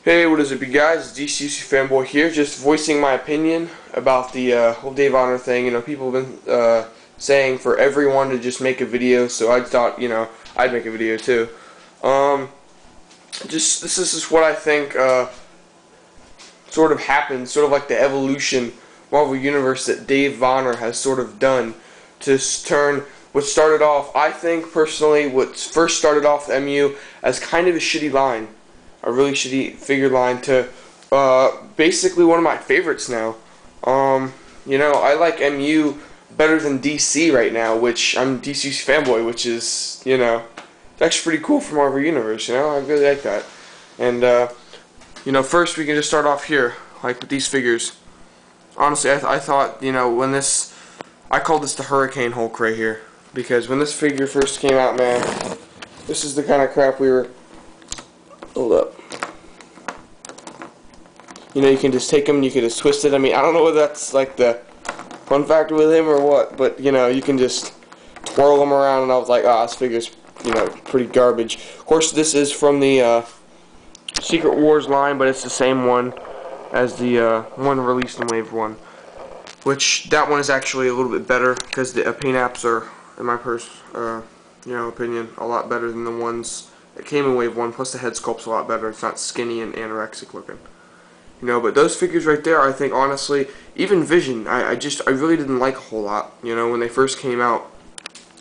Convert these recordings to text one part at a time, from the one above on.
Hey, what is up, you guys? DCUC Fanboy here, just voicing my opinion about the whole Dave Honor thing. You know, people have been saying for everyone to just make a video, so I thought, you know, I'd make a video too. This is just what I think sort of happened, sort of like the evolution Marvel Universe that Dave Honor has sort of done to turn what started off, I think personally, what first started off the MU as kind of a shitty line, a really shitty figure line, to basically one of my favorites now. You know, I like MU better than DC right now, which I'm DC's fanboy, which is, you know, it's actually pretty cool for Marvel Universe, you know, I really like that. And, you know, first we can just start off here, like with these figures. Honestly, I thought, you know, when this, I call this the Hurricane Hulk right here, because when this figure first came out, man, this is the kind of crap we were, hold up. You know, you can just take him, you can just twist it. I mean, I don't know whether that's like the fun factor with him or what, but, you know, you can just twirl him around, and I was like, ah, this figure's, you know, pretty garbage. Of course, this is from the Secret Wars line, but it's the same one as the one released in Wave 1. Which, that one is actually a little bit better, because the paint apps are, in my you know, opinion, a lot better than the ones that came in Wave 1, plus the head sculpt's a lot better. It's not skinny and anorexic looking. You know, but those figures right there, I think, honestly, even Vision, I really didn't like a whole lot, you know, when they first came out.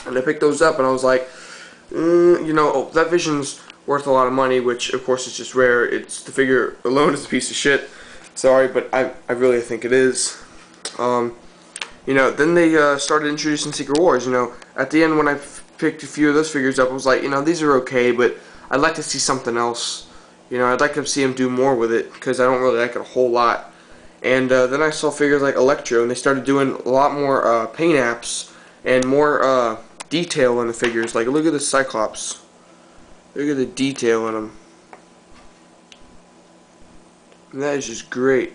And I picked those up, and I was like, you know, that Vision's worth a lot of money, which, of course, is just rare. It's, the figure alone is a piece of shit. Sorry, but I really think it is. You know, then they started introducing Secret Wars. You know, at the end when I picked a few of those figures up, I was like, you know, these are okay, but I'd like to see something else. You know, I'd like to see him do more with it, because I don't really like it a whole lot. And then I saw figures like Electro, and they started doing a lot more paint apps and more detail in the figures. Like, look at this Cyclops. Look at the detail in him. And that is just great.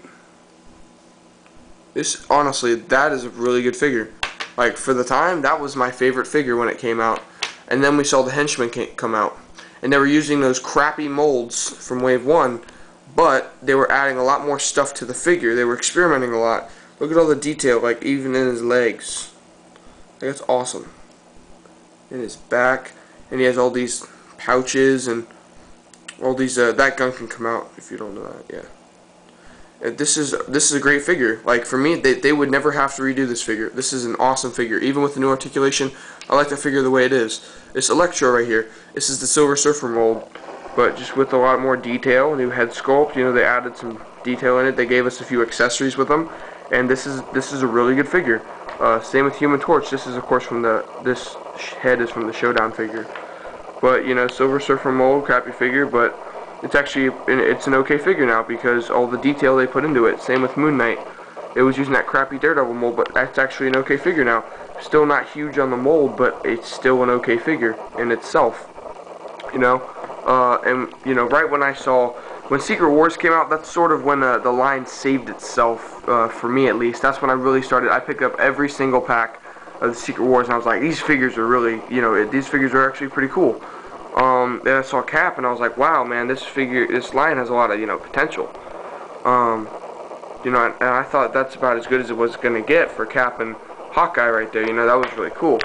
This, honestly, that is a really good figure. Like, for the time, that was my favorite figure when it came out. And then we saw the Henchman come out. And they were using those crappy molds from Wave 1, but they were adding a lot more stuff to the figure. They were experimenting a lot. Look at all the detail, like, even in his legs. Like, that's awesome. In his back. And he has all these pouches and all these, that gun can come out, if you don't know that, yeah. This is a great figure. Like, for me, they would never have to redo this figure. This is an awesome figure. Even with the new articulation, I like the figure the way it is. It's Electro right here. This is the Silver Surfer mold, but just with a lot more detail. New head sculpt. You know, they added some detail in it. They gave us a few accessories with them, and this is a really good figure. Same with Human Torch. This is, of course, from this head is from the Showdown figure. But, you know, Silver Surfer mold, crappy figure, but it's actually, it's an okay figure now because all the detail they put into it. Same with Moon Knight. It was using that crappy Daredevil mold, but that's actually an okay figure now. Still not huge on the mold, but it's still an okay figure in itself. You know, and, you know, right when I saw, when Secret Wars came out, that's sort of when the line saved itself, for me at least. That's when I really started. I picked up every single pack of the Secret Wars, and I was like, these figures are really, you know, these figures are actually pretty cool. Then I saw Cap, and I was like, wow, man, this line has a lot of, you know, potential. You know, and I thought that's about as good as it was going to get for Cap and Hawkeye right there. You know, that was really cool.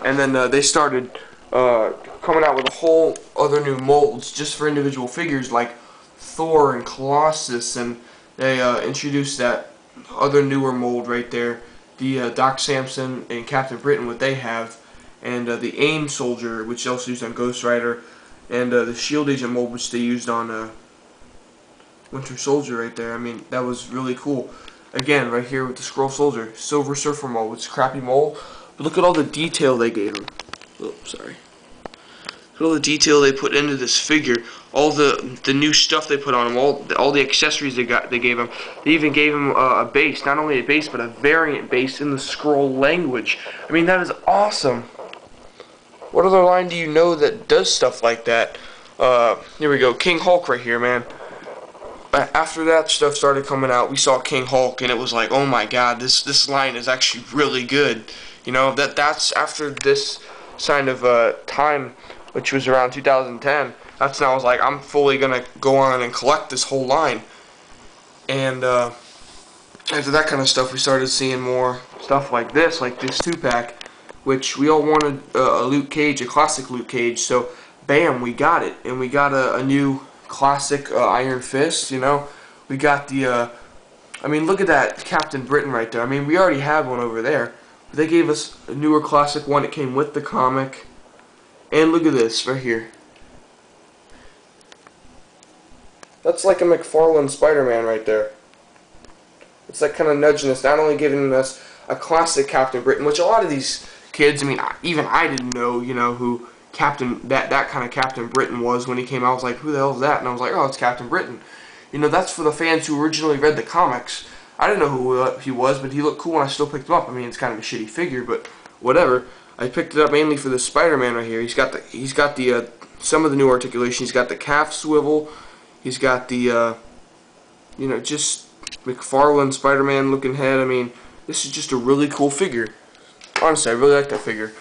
And then they started coming out with a whole other new molds just for individual figures like Thor and Colossus, and they introduced that other newer mold right there, the Doc Samson and Captain Britain, what they have. And the AIM Soldier, which is also used on Ghost Rider, and the Shield Agent mold, which they used on Winter Soldier right there. I mean, that was really cool. Again, right here with the Skrull Soldier, Silver Surfer mold, which is a crappy mold, but look at all the detail they gave him. Oh, sorry. Look at all the detail they put into this figure, all the new stuff they put on him, all the accessories they gave him. They even gave him a base, not only a base, but a variant base in the Skrull language. I mean, that is awesome. What other line do you know that does stuff like that? Here we go, King Hulk right here, man. After that stuff started coming out, we saw King Hulk, and it was like, oh my god, this line is actually really good. You know, that's after this kind of time, which was around 2010. that's when I was like, I'm fully gonna go on and collect this whole line. And after that kind of stuff, we started seeing more stuff like this 2-pack, which we all wanted a Luke Cage, a classic Luke Cage. So, bam, we got it, and we got a new classic Iron Fist. You know, we got the. I mean, look at that Captain Britain right there. I mean, we already had one over there. But they gave us a newer classic one. It came with the comic. And look at this right here. That's like a McFarlane Spider-Man right there. It's like kind of nudging us, not only giving us a classic Captain Britain, which a lot of these kids, I mean, even I didn't know, you know, who that kind of Captain Britain was when he came out. I was like, who the hell is that? And I was like, oh, it's Captain Britain. You know, that's for the fans who originally read the comics. I didn't know who he was, but he looked cool, and I still picked him up. I mean, it's kind of a shitty figure, but whatever. I picked it up mainly for the Spider-Man right here. He's got the some of the new articulation. He's got the calf swivel. He's got the you know, just McFarlane Spider-Man looking head. I mean, this is just a really cool figure. Honestly, I really like that figure.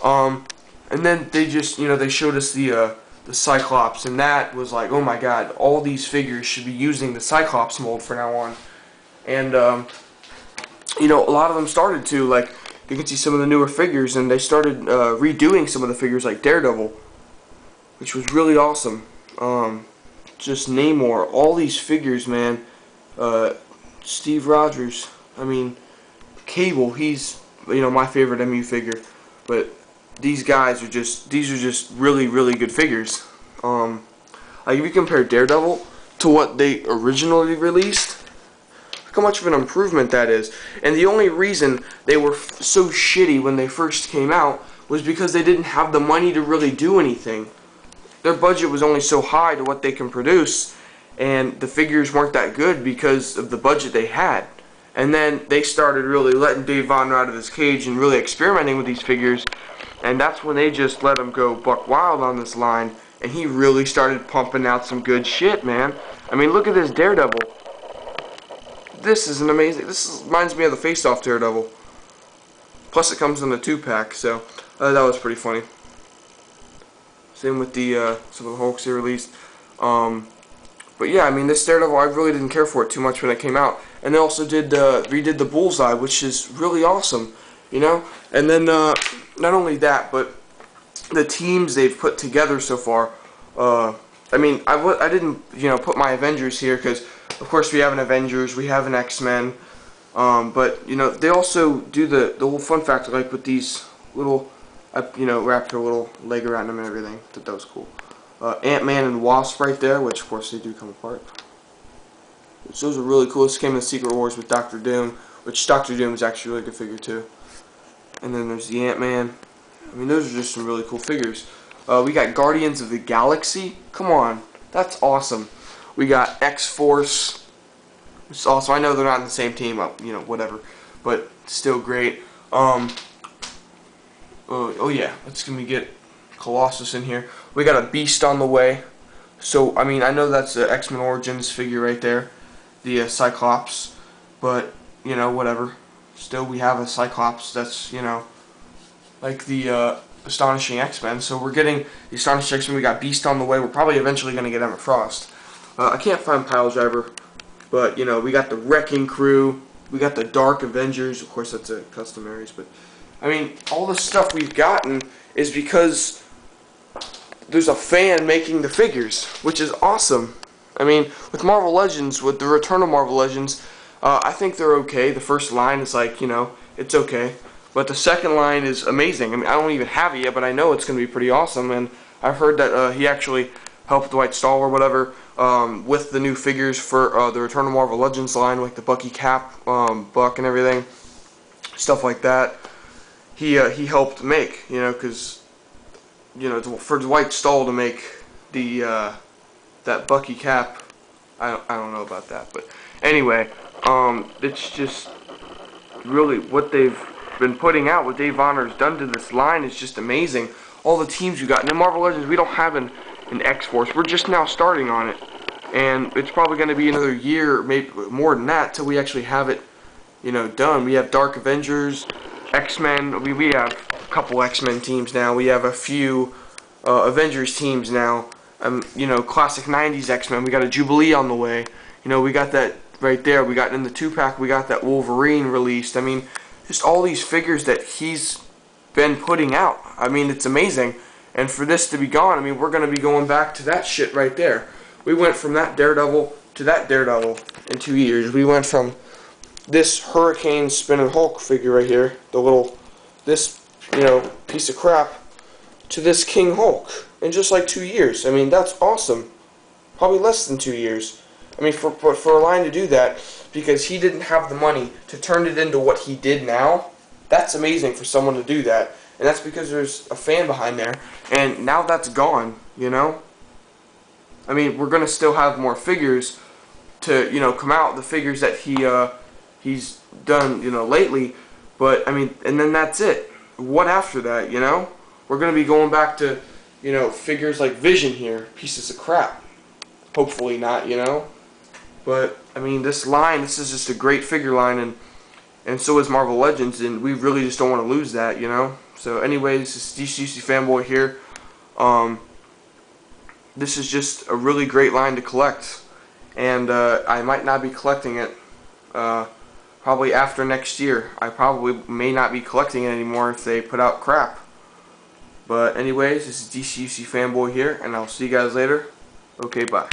And then they just, you know, they showed us the Cyclops, and that was like, oh my god, all these figures should be using the Cyclops mold from now on. And you know, a lot of them started to, like, you can see some of the newer figures, and they started redoing some of the figures like Daredevil, which was really awesome. Just Namor, all these figures, man. Steve Rogers, I mean, Cable, he's, you know, my favorite MU figure, but these guys are just, these are just really, really good figures. Like if you compare Daredevil to what they originally released, look how much of an improvement that is. And the only reason they were so shitty when they first came out was because they didn't have the money to really do anything. Their budget was only so high to what they can produce, and the figures weren't that good because of the budget they had. And then they started really letting Dave Vonner out of his cage and really experimenting with these figures, and that's when they just let him go buck wild on this line, and he really started pumping out some good shit, man. I mean, look at this Daredevil. This is an amazing, reminds me of the Face Off Daredevil. Plus it comes in a 2-pack, so that was pretty funny. Same with the some of the Hulks they released. But yeah, I mean, this Daredevil, I really didn't care for it too much when it came out. And they also redid the Bullseye, which is really awesome, you know. And then not only that, but the teams they've put together so far. I mean, I didn't, you know, put my Avengers here because, of course, we have an Avengers, we have an X-Men. But you know, they also do the little fun factor, like with these little, you know, wrapped a little leg around them and everything. I thought that was cool. Ant-Man and Wasp right there, which of course they do come apart. Which those are really cool. This came in the Secret Wars with Doctor Doom, which Doctor Doom is actually a really good figure too. And then there's the Ant-Man. I mean, those are just some really cool figures. We got Guardians of the Galaxy. Come on, that's awesome. We got X-Force. It's awesome. I know they're not in the same team, you know, whatever, but still great. Oh yeah, let's get Colossus in here. We got a Beast on the way. So I mean, I know that's the X-Men Origins figure right there, the Cyclops, but you know, whatever. Still, we have a Cyclops that's, you know, like the Astonishing X-Men. So we're getting the Astonishing X-Men. We got Beast on the way. We're probably eventually going to get Emma Frost. I can't find Pile Driver, but you know, we got the Wrecking Crew. We got the Dark Avengers. Of course, that's a custom Aries, but I mean, all the stuff we've gotten is because there's a fan making the figures, which is awesome. I mean, with Marvel Legends, with the return of Marvel Legends, I think they're okay. The first line is like, you know, it's okay. But the second line is amazing. I mean, I don't even have it yet, but I know it's going to be pretty awesome. And I've heard that he actually helped Dwight Stahl or whatever with the new figures for the Return of Marvel Legends line, like the Bucky Cap, Buck and everything, stuff like that. He helped make, you know, because, you know, for Dwight Stahl to make the that Bucky Cap, I don't know about that, but anyway, it's just really what they've been putting out, what Dave Vonner's done to this line is just amazing. All the teams we got. And in Marvel Legends, we don't have an X-Force. We're just now starting on it, and it's probably going to be another year, maybe more than that, till we actually have it, you know, done. We have Dark Avengers, X-Men. We have a couple X-Men teams now. We have a few Avengers teams now. You know, classic 90s X-Men. We got a Jubilee on the way. You know, we got that right there. We got in the 2-pack, we got that Wolverine released. I mean, just all these figures that he's been putting out. I mean, it's amazing. And for this to be gone, I mean, we're going to be going back to that shit right there. We went from that Daredevil to that Daredevil in 2 years. We went from this Hurricane Spinning Hulk figure right here, this, you know, piece of crap, to this King Hulk in just like 2 years. I mean, that's awesome. Probably less than 2 years. I mean, for a line to do that, because he didn't have the money to turn it into what he did now, that's amazing for someone to do that. And that's because there's a fan behind there. And now that's gone, you know? I mean, we're going to still have more figures to, you know, come out, the figures that he's done, you know, lately. But, I mean, and then that's it. What after that, you know? We're going to be going back to, you know, figures like Vision here. Pieces of crap. Hopefully not, you know? But, I mean, this is just a great figure line, and so is Marvel Legends, and we really just don't want to lose that, you know? So, anyways, this is DCUC Fanboy here. This is just a really great line to collect, and I might not be collecting it probably after next year. I probably may not be collecting it anymore if they put out crap. But anyways, this is DCUC Fanboy here, and I'll see you guys later. Okay, bye.